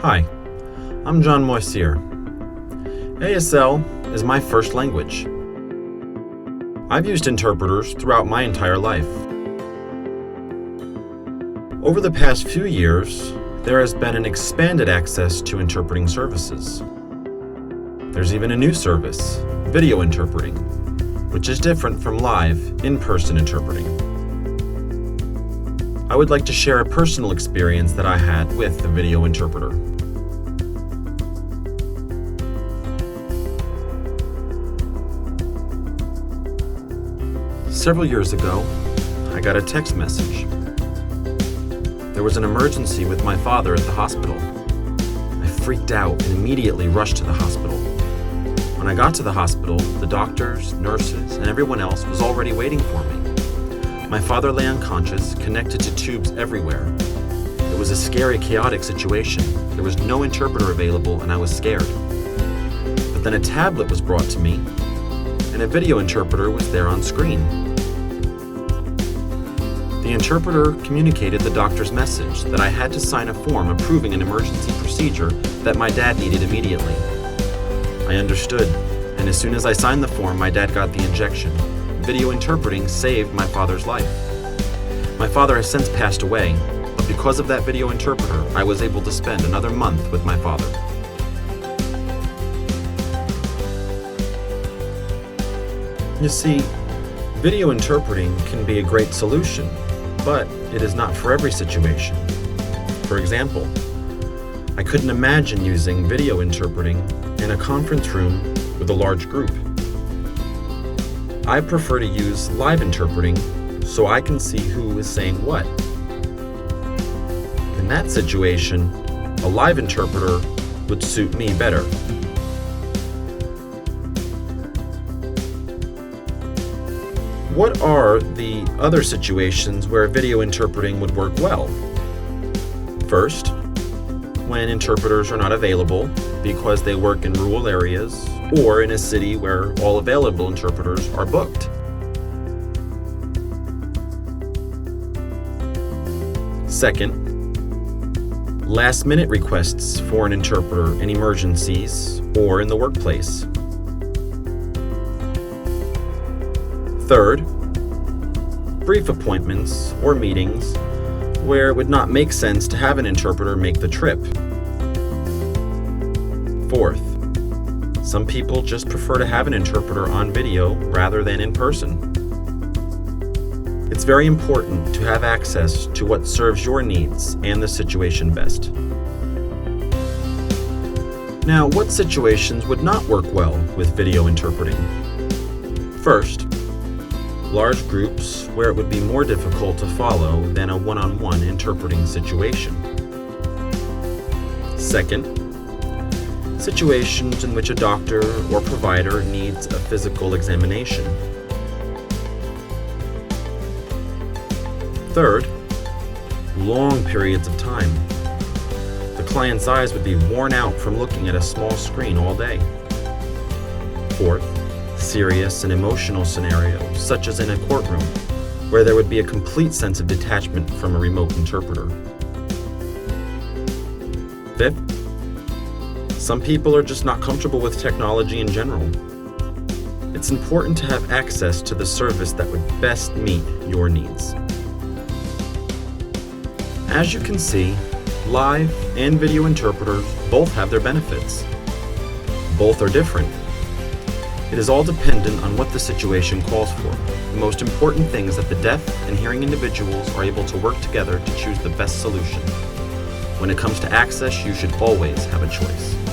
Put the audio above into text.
Hi, I'm John Moisier. ASL is my first language. I've used interpreters throughout my entire life. Over the past few years, there has been an expanded access to interpreting services. There's even a new service, video interpreting, which is different from live, in-person interpreting. I would like to share a personal experience that I had with the video interpreter. Several years ago, I got a text message. There was an emergency with my father at the hospital. I freaked out and immediately rushed to the hospital. When I got to the hospital, the doctors, nurses, and everyone else was already waiting for me. My father lay unconscious, connected to tubes everywhere. It was a scary, chaotic situation. There was no interpreter available, and I was scared. But then a tablet was brought to me, and a video interpreter was there on screen. The interpreter communicated the doctor's message that I had to sign a form approving an emergency procedure that my dad needed immediately. I understood, and as soon as I signed the form, my dad got the injection. Video interpreting saved my father's life. My father has since passed away, but because of that video interpreter, I was able to spend another month with my father. You see, video interpreting can be a great solution, but it is not for every situation. For example, I couldn't imagine using video interpreting in a conference room with a large group. I prefer to use live interpreting so I can see who is saying what. In that situation, a live interpreter would suit me better. What are the other situations where video interpreting would work well? First, when interpreters are not available because they work in rural areas or in a city where all available interpreters are booked. Second, last-minute requests for an interpreter in emergencies or in the workplace. Third, brief appointments or meetings where it would not make sense to have an interpreter make the trip. Fourth, some people just prefer to have an interpreter on video rather than in person. It's very important to have access to what serves your needs and the situation best. Now, what situations would not work well with video interpreting? First, large groups where it would be more difficult to follow than a one-on-one interpreting situation. Second, situations in which a doctor or provider needs a physical examination. Third, long periods of time. The client's eyes would be worn out from looking at a small screen all day. Fourth, serious and emotional scenarios, such as in a courtroom, where there would be a complete sense of detachment from a remote interpreter. Fifth, some people are just not comfortable with technology in general. It's important to have access to the service that would best meet your needs. As you can see, live and video interpreters both have their benefits. Both are different. It is all dependent on what the situation calls for. The most important thing is that the deaf and hearing individuals are able to work together to choose the best solution. When it comes to access, you should always have a choice.